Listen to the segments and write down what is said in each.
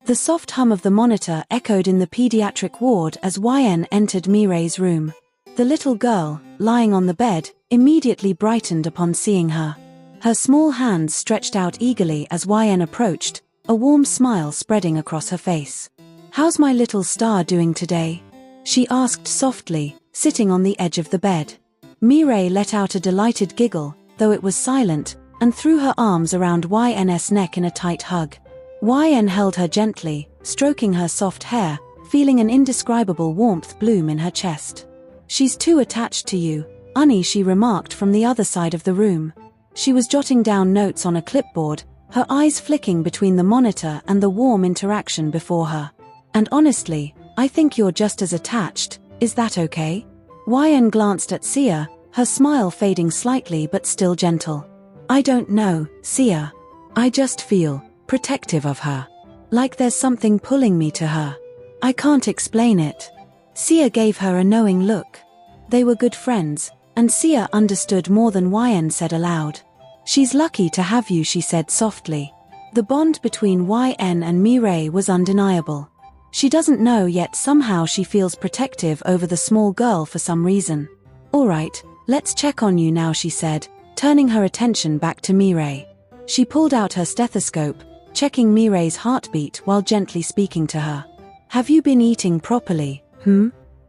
The soft hum of the monitor echoed in the pediatric ward as YN entered Mirei's room. The little girl, lying on the bed, immediately brightened upon seeing her. Her small hands stretched out eagerly as YN approached, a warm smile spreading across her face. "How's my little star doing today?" she asked softly, sitting on the edge of the bed. Mirei let out a delighted giggle, though it was silent, and threw her arms around YN's neck in a tight hug. YN held her gently, stroking her soft hair, feeling an indescribable warmth bloom in her chest. "She's too attached to you, Annie," she remarked from the other side of the room. She was jotting down notes on a clipboard, her eyes flicking between the monitor and the warm interaction before her. "And honestly, I think you're just as attached, is that okay?" YN glanced at Sia, her smile fading slightly but still gentle. "I don't know, Sia. I just feel protective of her. Like there's something pulling me to her. I can't explain it." Sia gave her a knowing look. They were good friends, and Sia understood more than YN said aloud. "She's lucky to have you," she said softly. The bond between YN and Mirei was undeniable. She doesn't know yet, somehow she feels protective over the small girl for some reason. "All right, let's check on you now," she said, turning her attention back to Mirei. She pulled out her stethoscope, checking Mirei's heartbeat while gently speaking to her. "Have you been eating properly,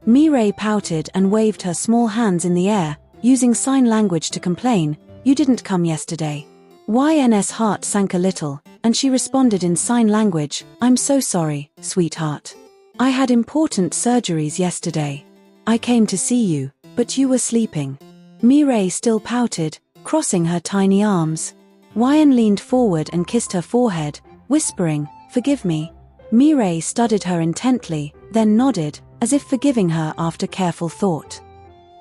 Mirei pouted and waved her small hands in the air, using sign language to complain, "You didn't come yesterday." YN's heart sank a little, and she responded in sign language, "I'm so sorry, sweetheart. I had important surgeries yesterday. I came to see you, but you were sleeping." Mirei still pouted, crossing her tiny arms. YN leaned forward and kissed her forehead, whispering, "Forgive me." Mirei studied her intently, then nodded, as if forgiving her after careful thought.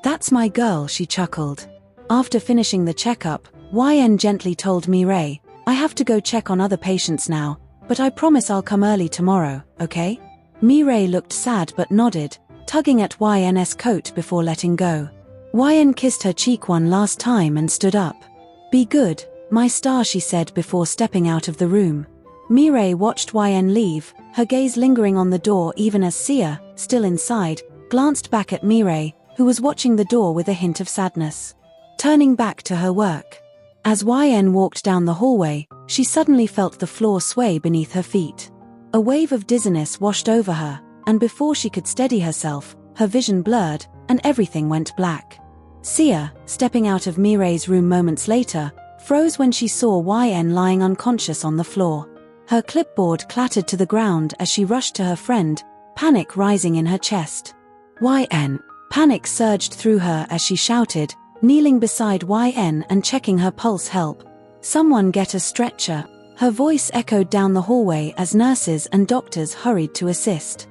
"That's my girl," she chuckled. After finishing the checkup, YN gently told Mirei, "I have to go check on other patients now, but I promise I'll come early tomorrow, okay?" Mirei looked sad but nodded, tugging at YN's coat before letting go. YN kissed her cheek one last time and stood up. "Be good, my star," she said before stepping out of the room. Mirei watched YN leave, her gaze lingering on the door even as Sia, still inside, glanced back at Mirei, who was watching the door with a hint of sadness. Turning back to her work. As YN walked down the hallway, she suddenly felt the floor sway beneath her feet. A wave of dizziness washed over her, and before she could steady herself, her vision blurred, and everything went black. Sia, stepping out of Mirei's room moments later, froze when she saw YN lying unconscious on the floor. Her clipboard clattered to the ground as she rushed to her friend, panic rising in her chest. "YN!" Panic surged through her as she shouted, kneeling beside YN and checking her pulse. "Help! Someone get a stretcher!" Her voice echoed down the hallway as nurses and doctors hurried to assist.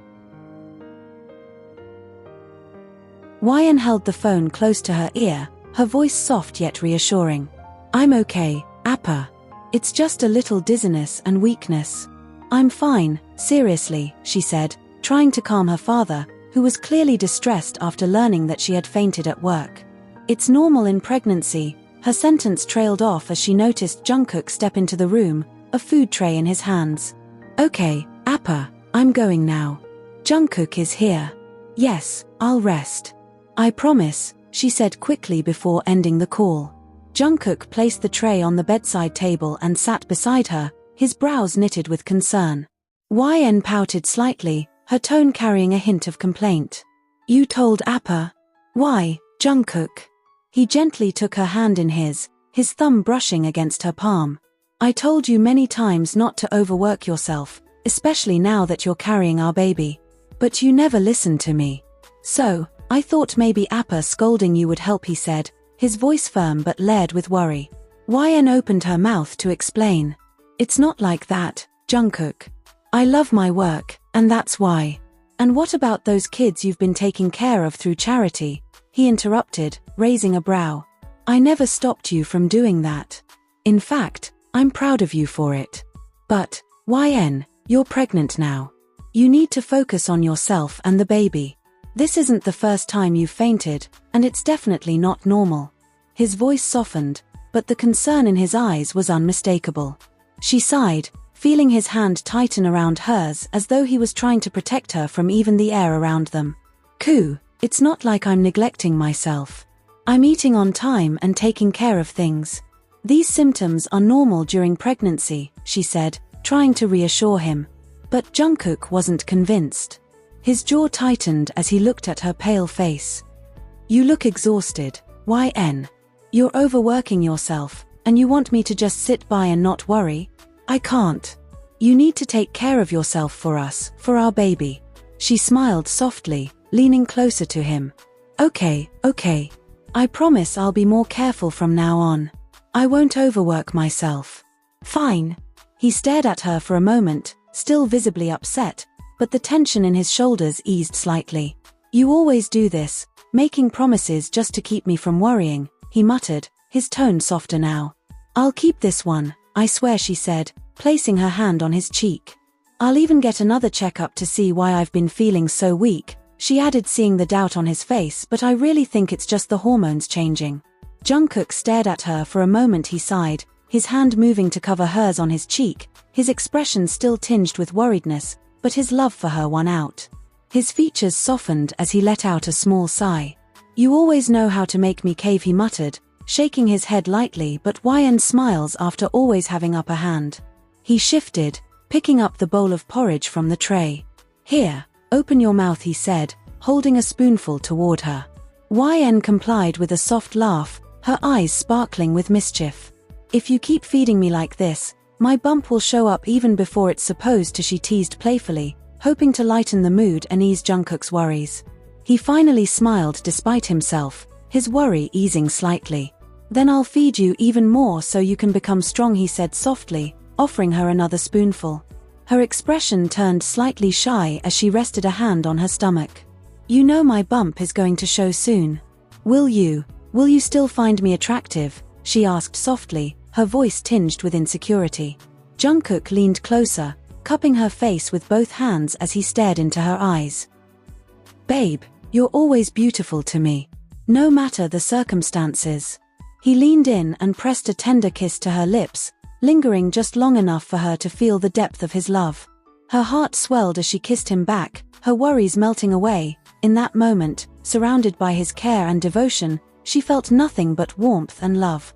YN held the phone close to her ear, her voice soft yet reassuring. "I'm okay, Appa. It's just a little dizziness and weakness. I'm fine, seriously," she said, trying to calm her father, who was clearly distressed after learning that she had fainted at work. "It's normal in pregnancy." Her sentence trailed off as she noticed Jungkook step into the room, a food tray in his hands. "Okay, Appa, I'm going now. Jungkook is here." "Yes, I'll rest. I promise," she said quickly before ending the call. Jungkook placed the tray on the bedside table and sat beside her, his brows knitted with concern. YN pouted slightly, her tone carrying a hint of complaint. "You told Appa? Why, Jungkook?" He gently took her hand in his thumb brushing against her palm. "I told you many times not to overwork yourself, especially now that you're carrying our baby. But you never listened to me. So, I thought maybe Appa scolding you would help," he said, his voice firm but layered with worry. YN opened her mouth to explain. "It's not like that, Jungkook. I love my work, and that's why." "And what about those kids you've been taking care of through charity?" he interrupted, raising a brow. "I never stopped you from doing that. In fact, I'm proud of you for it. But, YN, you're pregnant now. You need to focus on yourself and the baby. This isn't the first time you've fainted, and it's definitely not normal." His voice softened, but the concern in his eyes was unmistakable. She sighed, feeling his hand tighten around hers as though he was trying to protect her from even the air around them. It's not like I'm neglecting myself. I'm eating on time and taking care of things. These symptoms are normal during pregnancy, she said, trying to reassure him. But Jungkook wasn't convinced. His jaw tightened as he looked at her pale face. You look exhausted, YN. You're overworking yourself, and you want me to just sit by and not worry? I can't. You need to take care of yourself for us, for our baby. She smiled softly, leaning closer to him. Okay. I promise I'll be more careful from now on. I won't overwork myself. Fine. He stared at her for a moment, still visibly upset, but the tension in his shoulders eased slightly. You always do this, making promises just to keep me from worrying, he muttered, his tone softer now. I'll keep this one, I swear, she said, placing her hand on his cheek. I'll even get another checkup to see why I've been feeling so weak, she added, seeing the doubt on his face, but I really think it's just the hormones changing. Jungkook stared at her for a moment. He sighed, his hand moving to cover hers on his cheek, his expression still tinged with worriedness, but his love for her won out. His features softened as he let out a small sigh. You always know how to make me cave, he muttered, shaking his head lightly, but YN smiles after always having upper hand. He shifted, picking up the bowl of porridge from the tray. Here, open your mouth, he said, holding a spoonful toward her. YN complied with a soft laugh, her eyes sparkling with mischief. If you keep feeding me like this, my bump will show up even before it's supposed to, she teased playfully, hoping to lighten the mood and ease Jungkook's worries. He finally smiled despite himself, his worry easing slightly. Then I'll feed you even more so you can become strong, he said softly, offering her another spoonful. Her expression turned slightly shy as she rested a hand on her stomach. You know my bump is going to show soon. Will you still find me attractive? She asked softly, her voice tinged with insecurity. Jungkook leaned closer, cupping her face with both hands as he stared into her eyes. Babe, you're always beautiful to me. No matter the circumstances. He leaned in and pressed a tender kiss to her lips, lingering just long enough for her to feel the depth of his love. Her heart swelled as she kissed him back, her worries melting away. In that moment, surrounded by his care and devotion, she felt nothing but warmth and love.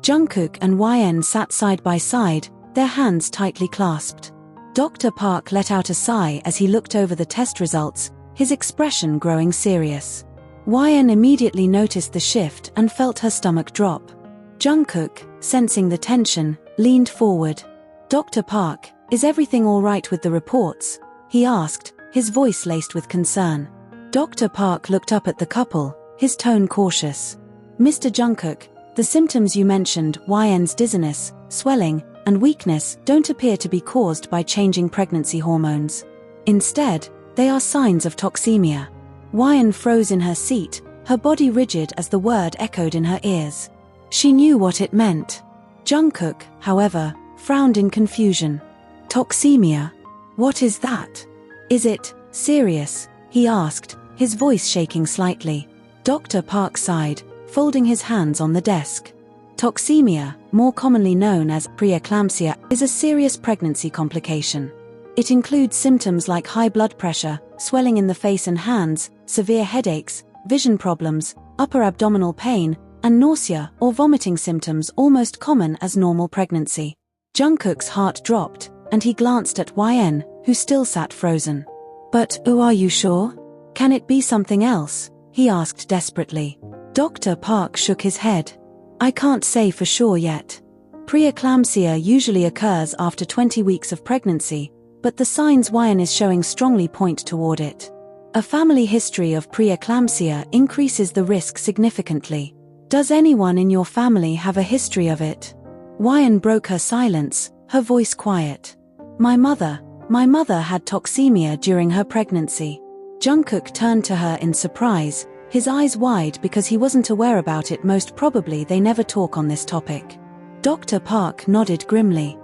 Jungkook and YN sat side by side, their hands tightly clasped. Dr. Park let out a sigh as he looked over the test results, his expression growing serious. YN immediately noticed the shift and felt her stomach drop. Jungkook, sensing the tension, leaned forward. Dr. Park, is everything all right with the reports? He asked, his voice laced with concern. Dr. Park looked up at the couple, his tone cautious. Mr. Jungkook, the symptoms you mentioned, YN's dizziness, swelling, and weakness, don't appear to be caused by changing pregnancy hormones. Instead, they are signs of toxemia. YN froze in her seat, her body rigid as the word echoed in her ears. She knew what it meant. Jungkook, however, frowned in confusion. Toxemia? What is that? Is it serious? He asked, his voice shaking slightly. Dr. Park sighed, folding his hands on the desk. Toxemia, more commonly known as preeclampsia, is a serious pregnancy complication. It includes symptoms like high blood pressure, swelling in the face and hands, severe headaches, vision problems, upper abdominal pain, and nausea or vomiting symptoms almost common as normal pregnancy. Jungkook's heart dropped, and he glanced at YN, who still sat frozen. But, are you sure? Can it be something else? He asked desperately. Dr. Park shook his head. I can't say for sure yet. Preeclampsia usually occurs after 20 weeks of pregnancy, but the signs YN is showing strongly point toward it. A family history of preeclampsia increases the risk significantly. Does anyone in your family have a history of it? YN broke her silence, her voice quiet. My mother had toxemia during her pregnancy. Jungkook turned to her in surprise, his eyes wide because he wasn't aware about it. Most probably they never talk on this topic. Dr. Park nodded grimly.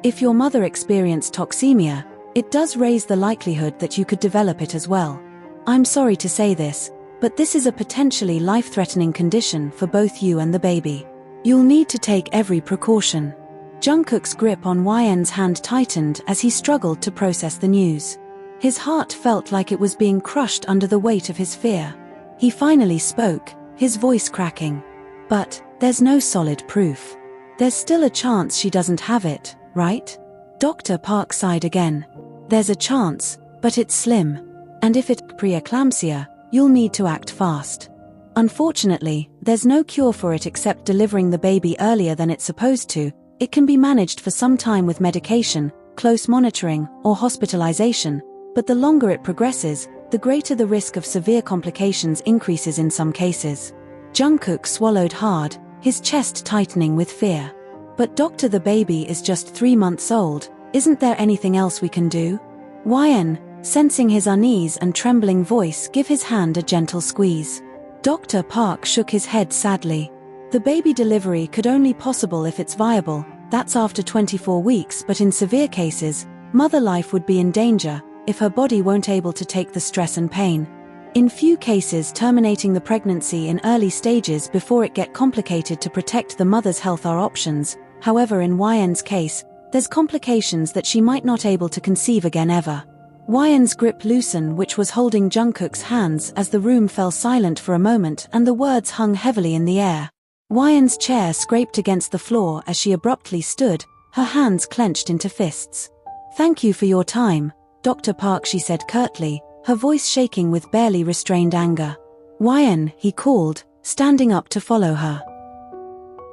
If your mother experienced toxemia, it does raise the likelihood that you could develop it as well. I'm sorry to say this, but this is a potentially life-threatening condition for both you and the baby. You'll need to take every precaution. Jungkook's grip on YN's hand tightened as he struggled to process the news. His heart felt like it was being crushed under the weight of his fear. He finally spoke, his voice cracking. But there's no solid proof. There's still a chance she doesn't have it, right? Dr. Park sighed again. There's a chance, but it's slim. And if it's preeclampsia, you'll need to act fast. Unfortunately, there's no cure for it except delivering the baby earlier than it's supposed to. It can be managed for some time with medication, close monitoring, or hospitalization, but the longer it progresses, the greater the risk of severe complications increases in some cases. Jungkook swallowed hard, his chest tightening with fear. But doctor, the baby is just 3 months old, isn't there anything else we can do? YN, sensing his unease and trembling voice, give his hand a gentle squeeze. Dr. Park shook his head sadly. The baby delivery could only possible if it's viable, that's after 24 weeks, but in severe cases, mother life would be in danger if her body won't able to take the stress and pain. In few cases, terminating the pregnancy in early stages before it get complicated to protect the mother's health are options. However, in YN's case, there's complications that she might not able to conceive again ever. YN's grip loosened, which was holding Jungkook's hands, as the room fell silent for a moment and the words hung heavily in the air. YN's chair scraped against the floor as she abruptly stood, her hands clenched into fists. Thank you for your time, Dr. Park, she said curtly, her voice shaking with barely restrained anger. YN, he called, standing up to follow her.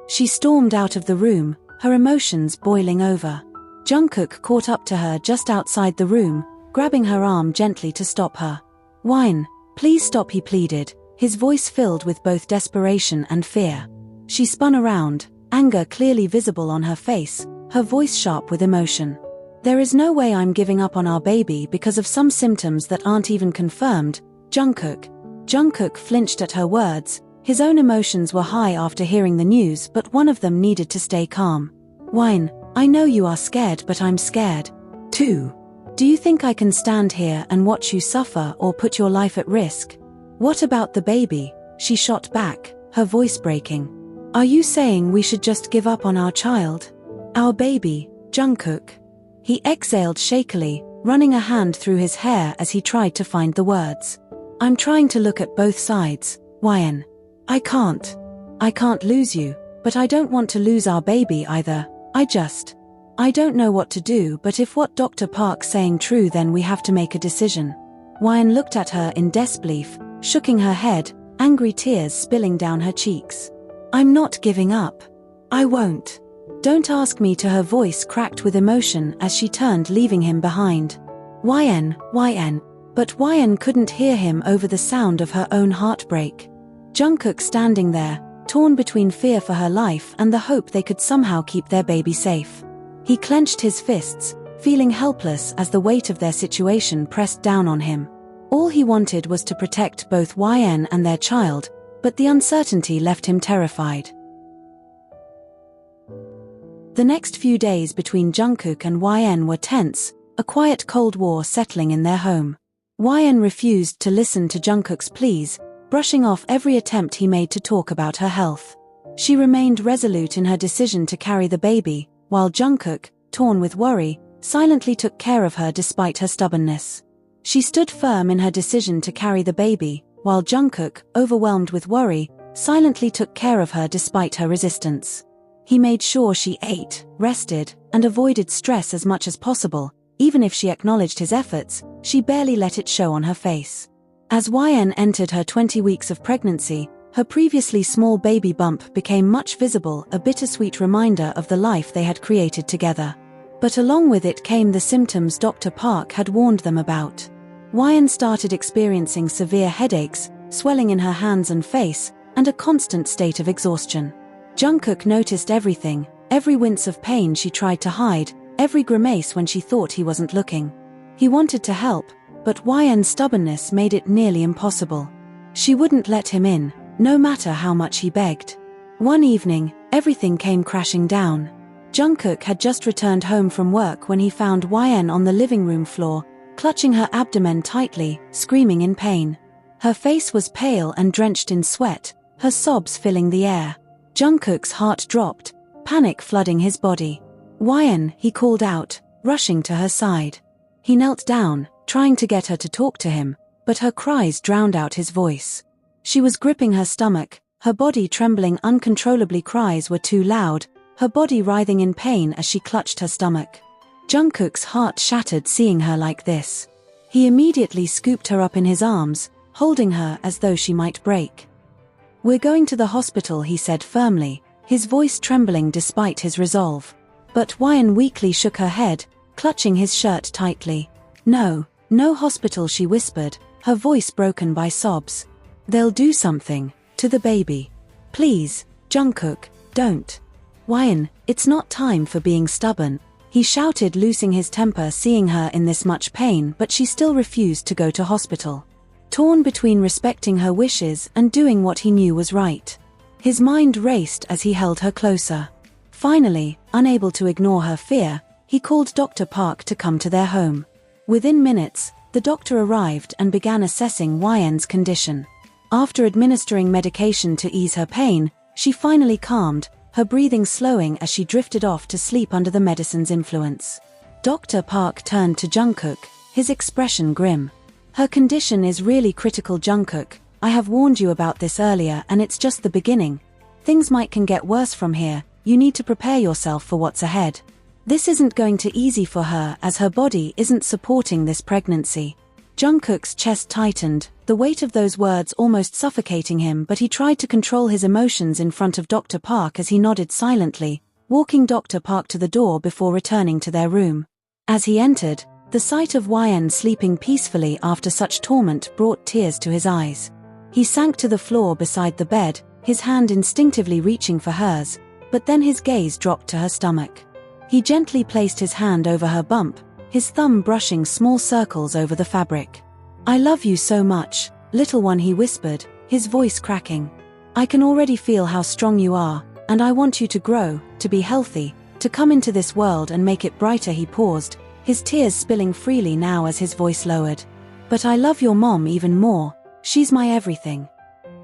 She stormed out of the room, her emotions boiling over. Jungkook caught up to her just outside the room, grabbing her arm gently to stop her. YN, please stop, he pleaded, his voice filled with both desperation and fear. She spun around, anger clearly visible on her face, her voice sharp with emotion. There is no way I'm giving up on our baby because of some symptoms that aren't even confirmed, Jungkook. Jungkook flinched at her words. His own emotions were high after hearing the news, but one of them needed to stay calm. YN, I know you are scared, but I'm scared, too. Do you think I can stand here and watch you suffer or put your life at risk? What about the baby? She shot back, her voice breaking. Are you saying we should just give up on our child? Our baby, Jungkook? He exhaled shakily, running a hand through his hair as he tried to find the words. I'm trying to look at both sides, YN. I can't lose you, but I don't want to lose our baby either. I don't know what to do, but if what Dr. Park's saying true, then we have to make a decision. YN looked at her in disbelief, shaking her head, angry tears spilling down her cheeks. I'm not giving up. I won't. Don't ask me to, her voice cracked with emotion as she turned, leaving him behind. YN, but YN couldn't hear him over the sound of her own heartbreak. Jungkook standing there, torn between fear for her life and the hope they could somehow keep their baby safe. He clenched his fists, feeling helpless as the weight of their situation pressed down on him. All he wanted was to protect both YN and their child, but the uncertainty left him terrified. The next few days between Jungkook and YN were tense, a quiet Cold War settling in their home. YN refused to listen to Jungkook's pleas, brushing off every attempt he made to talk about her health. She remained resolute in her decision to carry the baby, while Jungkook, torn with worry, silently took care of her despite her stubbornness. She stood firm in her decision to carry the baby, while Jungkook, overwhelmed with worry, silently took care of her despite her resistance. He made sure she ate, rested, and avoided stress as much as possible. Even if she acknowledged his efforts, she barely let it show on her face. As YN entered her 20 weeks of pregnancy, her previously small baby bump became much visible, a bittersweet reminder of the life they had created together. But along with it came the symptoms Dr. Park had warned them about. YN started experiencing severe headaches, swelling in her hands and face, and a constant state of exhaustion. Jungkook noticed everything, every wince of pain she tried to hide, every grimace when she thought he wasn't looking. He wanted to help, but YN's stubbornness made it nearly impossible. She wouldn't let him in, no matter how much he begged. One evening, everything came crashing down. Jungkook had just returned home from work when he found YN on the living room floor, clutching her abdomen tightly, screaming in pain. Her face was pale and drenched in sweat, her sobs filling the air. Jungkook's heart dropped, panic flooding his body. "Wyan," he called out, rushing to her side. He knelt down, trying to get her to talk to him, but her cries drowned out his voice. She was gripping her stomach, her body trembling uncontrollably. Cries were too loud, her body writhing in pain as she clutched her stomach. Jungkook's heart shattered seeing her like this. He immediately scooped her up in his arms, holding her as though she might break. "We're going to the hospital," he said firmly, his voice trembling despite his resolve. But Wyan weakly shook her head, clutching his shirt tightly. "No, no hospital," she whispered, her voice broken by sobs. "They'll do something to the baby. Please, Jungkook, don't." "Wyan, it's not time for being stubborn," he shouted, losing his temper seeing her in this much pain, but she still refused to go to hospital. Torn between respecting her wishes and doing what he knew was right. His mind raced as he held her closer. Finally, unable to ignore her fear, he called Dr. Park to come to their home. Within minutes, the doctor arrived and began assessing Wyan's condition. After administering medication to ease her pain, she finally calmed, her breathing slowing as she drifted off to sleep under the medicine's influence. Dr. Park turned to Jungkook, his expression grim. "Her condition is really critical, Jungkook. I have warned you about this earlier and it's just the beginning. Things can get worse from here. You need to prepare yourself for what's ahead. This isn't going to be easy for her as her body isn't supporting this pregnancy." Jungkook's chest tightened, the weight of those words almost suffocating him, but he tried to control his emotions in front of Dr. Park as he nodded silently, walking Dr. Park to the door before returning to their room. As he entered, the sight of Wyan sleeping peacefully after such torment brought tears to his eyes. He sank to the floor beside the bed, his hand instinctively reaching for hers, but then his gaze dropped to her stomach. He gently placed his hand over her bump, his thumb brushing small circles over the fabric. "I love you so much, little one," he whispered, his voice cracking. "I can already feel how strong you are, and I want you to grow, to be healthy, to come into this world and make it brighter." He paused, his tears spilling freely now as his voice lowered. "But I love your mom even more. She's my everything.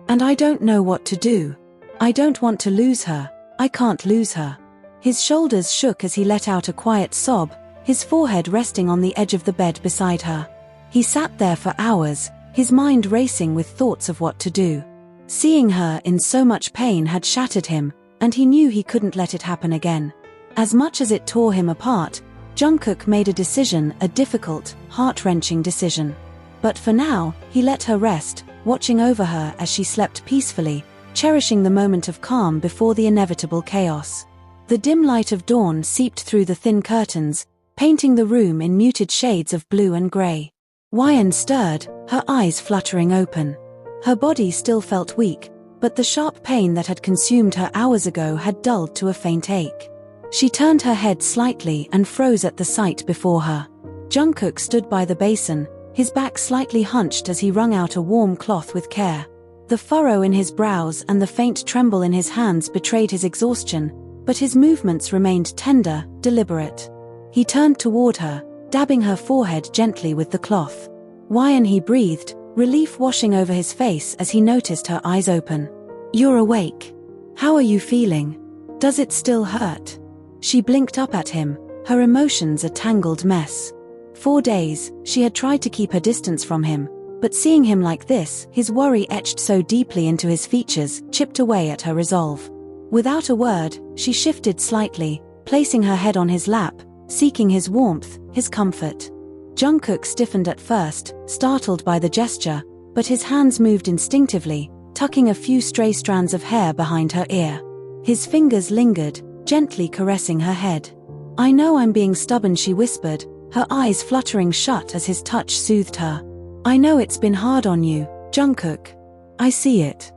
And I don't know what to do. I don't want to lose her. I can't lose her." His shoulders shook as he let out a quiet sob, his forehead resting on the edge of the bed beside her. He sat there for hours, his mind racing with thoughts of what to do. Seeing her in so much pain had shattered him, and he knew he couldn't let it happen again. As much as it tore him apart, Jungkook made a decision, a difficult, heart-wrenching decision. But for now, he let her rest, watching over her as she slept peacefully, cherishing the moment of calm before the inevitable chaos. The dim light of dawn seeped through the thin curtains, painting the room in muted shades of blue and grey. Wyan stirred, her eyes fluttering open. Her body still felt weak, but the sharp pain that had consumed her hours ago had dulled to a faint ache. She turned her head slightly and froze at the sight before her. Jungkook stood by the basin, his back slightly hunched as he wrung out a warm cloth with care. The furrow in his brows and the faint tremble in his hands betrayed his exhaustion, but his movements remained tender, deliberate. He turned toward her, dabbing her forehead gently with the cloth. "Wyan," he breathed, relief washing over his face as he noticed her eyes open. "You're awake. How are you feeling? Does it still hurt?" She blinked up at him, her emotions a tangled mess. 4 days, she had tried to keep her distance from him, but seeing him like this, his worry etched so deeply into his features, chipped away at her resolve. Without a word, she shifted slightly, placing her head on his lap, seeking his warmth, his comfort. Jungkook stiffened at first, startled by the gesture, but his hands moved instinctively, tucking a few stray strands of hair behind her ear. His fingers lingered, gently caressing her head. "I know I'm being stubborn," she whispered, her eyes fluttering shut as his touch soothed her. "I know it's been hard on you, Jungkook. I see it."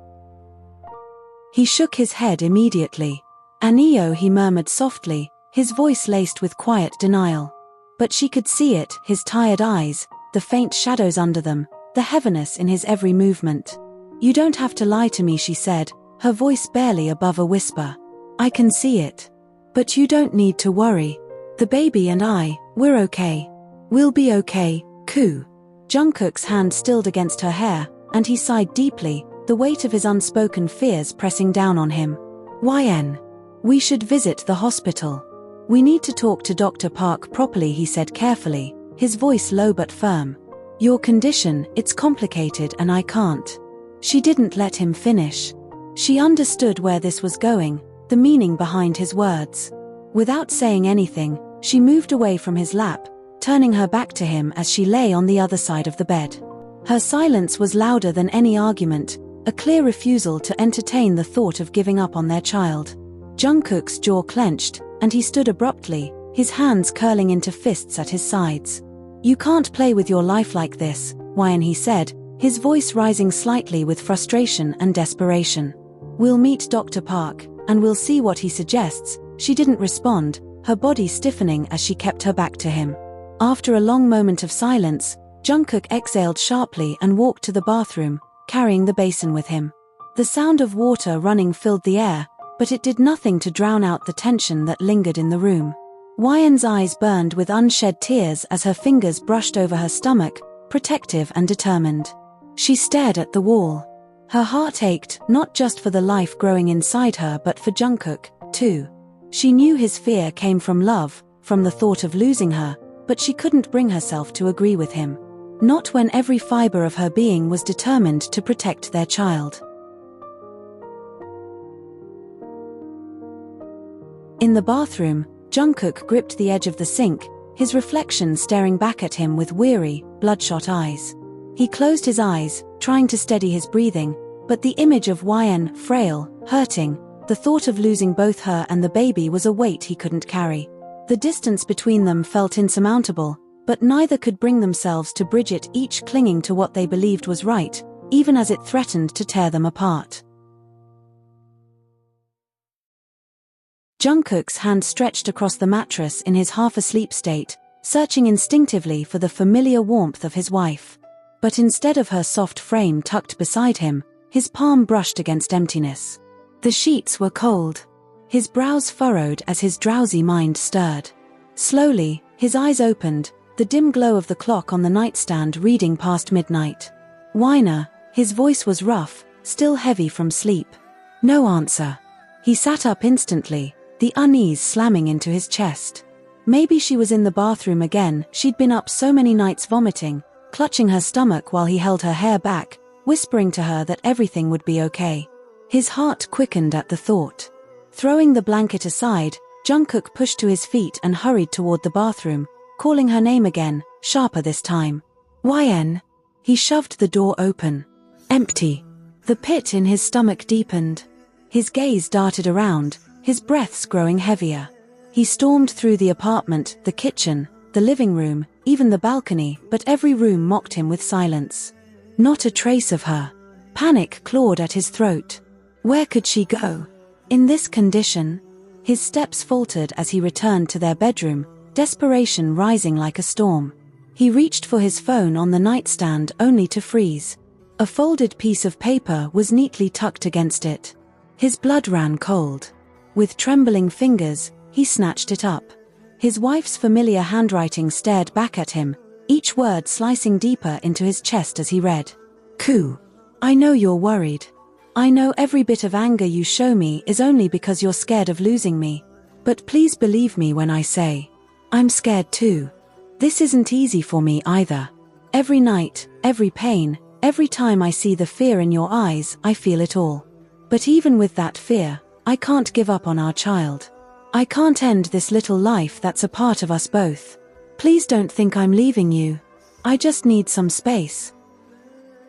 He shook his head immediately. "Anio," he murmured softly, his voice laced with quiet denial. But she could see it, his tired eyes, the faint shadows under them, the heaviness in his every movement. "You don't have to lie to me," she said, her voice barely above a whisper. "I can see it. But you don't need to worry. The baby and we're okay. We'll be okay, Koo." Jungkook's hand stilled against her hair, and he sighed deeply, the weight of his unspoken fears pressing down on him. YN. We should visit the hospital. We need to talk to Dr. Park properly, he said carefully, his voice low but firm. Your condition, it's complicated and I can't. She didn't let him finish. She understood where this was going, the meaning behind his words. Without saying anything, she moved away from his lap, turning her back to him as she lay on the other side of the bed. Her silence was louder than any argument, a clear refusal to entertain the thought of giving up on their child. Jungkook's jaw clenched, and he stood abruptly, his hands curling into fists at his sides. You can't play with your life like this, YN, he said, his voice rising slightly with frustration and desperation. We'll meet Dr. Park, and we'll see what he suggests. She didn't respond, her body stiffening as she kept her back to him. After a long moment of silence, Jungkook exhaled sharply and walked to the bathroom, carrying the basin with him. The sound of water running filled the air, but it did nothing to drown out the tension that lingered in the room. YN's eyes burned with unshed tears as her fingers brushed over her stomach, protective and determined. She stared at the wall. Her heart ached, not just for the life growing inside her but for Jungkook, too. She knew his fear came from love, from the thought of losing her, but she couldn't bring herself to agree with him. Not when every fiber of her being was determined to protect their child. In the bathroom, Jungkook gripped the edge of the sink, his reflection staring back at him with weary, bloodshot eyes. He closed his eyes, trying to steady his breathing, but the image of YN, frail, hurting, the thought of losing both her and the baby was a weight he couldn't carry. The distance between them felt insurmountable, but neither could bring themselves to bridge it, each clinging to what they believed was right, even as it threatened to tear them apart. Jungkook's hand stretched across the mattress in his half-asleep state, searching instinctively for the familiar warmth of his wife. But instead of her soft frame tucked beside him, his palm brushed against emptiness. The sheets were cold. His brows furrowed as his drowsy mind stirred. Slowly, his eyes opened, the dim glow of the clock on the nightstand reading past midnight. Whiner, his voice was rough, still heavy from sleep. No answer. He sat up instantly, the unease slamming into his chest. Maybe she was in the bathroom again. She'd been up so many nights vomiting, clutching her stomach while he held her hair back, whispering to her that everything would be okay. His heart quickened at the thought. Throwing the blanket aside, Jungkook pushed to his feet and hurried toward the bathroom, calling her name again, sharper this time. YN. He shoved the door open. Empty. The pit in his stomach deepened. His gaze darted around, his breaths growing heavier. He stormed through the apartment, the kitchen, the living room, even the balcony, but every room mocked him with silence. Not a trace of her. Panic clawed at his throat. Where could she go? In this condition? His steps faltered as he returned to their bedroom, desperation rising like a storm. He reached for his phone on the nightstand only to freeze. A folded piece of paper was neatly tucked against it. His blood ran cold. With trembling fingers, he snatched it up. His wife's familiar handwriting stared back at him, each word slicing deeper into his chest as he read. Koo. I know you're worried. I know every bit of anger you show me is only because you're scared of losing me. But please believe me when I say, I'm scared too. This isn't easy for me either. Every night, every pain, every time I see the fear in your eyes, I feel it all. But even with that fear, I can't give up on our child. I can't end this little life that's a part of us both. Please don't think I'm leaving you. I just need some space.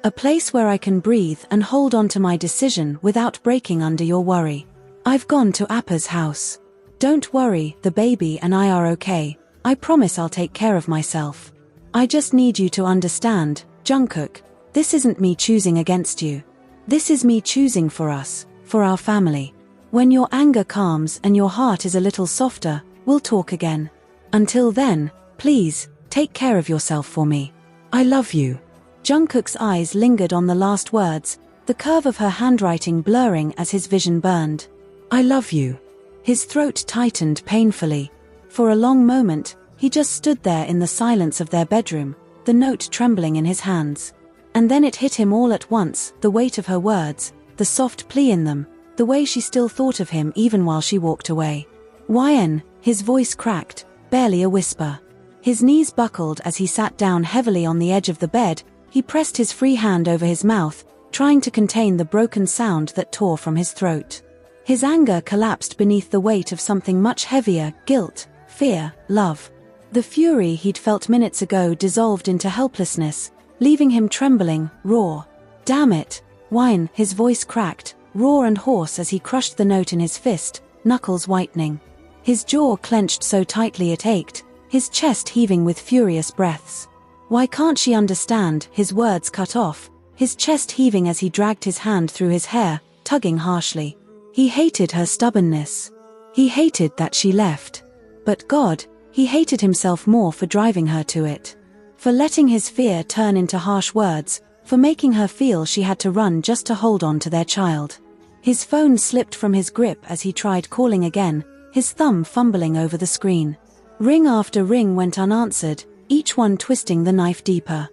A place where I can breathe and hold on to my decision without breaking under your worry. I've gone to Appa's house. Don't worry, the baby and I are okay. I promise I'll take care of myself. I just need you to understand, Jungkook, this isn't me choosing against you. This is me choosing for us, for our family. When your anger calms and your heart is a little softer, we'll talk again. Until then, please, take care of yourself for me. I love you. Jungkook's eyes lingered on the last words, the curve of her handwriting blurring as his vision burned. I love you. His throat tightened painfully. For a long moment, he just stood there in the silence of their bedroom, the note trembling in his hands. And then it hit him all at once, the weight of her words, the soft plea in them, the way she still thought of him even while she walked away. "YN," his voice cracked, barely a whisper. His knees buckled as he sat down heavily on the edge of the bed. He pressed his free hand over his mouth, trying to contain the broken sound that tore from his throat. His anger collapsed beneath the weight of something much heavier: guilt, fear, love. The fury he'd felt minutes ago dissolved into helplessness, leaving him trembling, raw. "Damn it, YN," his voice cracked, raw and hoarse as he crushed the note in his fist, knuckles whitening. His jaw clenched so tightly it ached, his chest heaving with furious breaths. "Why can't she understand?" His words cut off, his chest heaving as he dragged his hand through his hair, tugging harshly. He hated her stubbornness. He hated that she left. But God, he hated himself more for driving her to it. For letting his fear turn into harsh words, for making her feel she had to run just to hold on to their child. His phone slipped from his grip as he tried calling again, his thumb fumbling over the screen. Ring after ring went unanswered, each one twisting the knife deeper.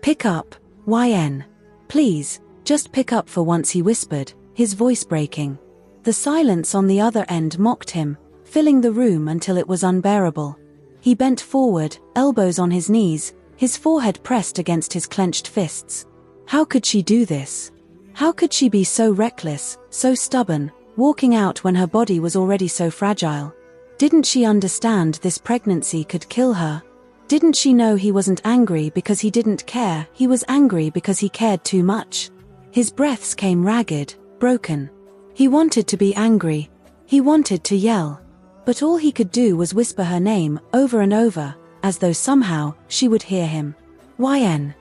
"Pick up, YN. Please, just pick up for once," he whispered, his voice breaking. The silence on the other end mocked him, filling the room until it was unbearable. He bent forward, elbows on his knees, his forehead pressed against his clenched fists. How could she do this? How could she be so reckless, so stubborn, walking out when her body was already so fragile? Didn't she understand this pregnancy could kill her? Didn't she know he wasn't angry because he didn't care, he was angry because he cared too much? His breaths came ragged, broken. He wanted to be angry. He wanted to yell. But all he could do was whisper her name, over and over, as though somehow she would hear him. YN.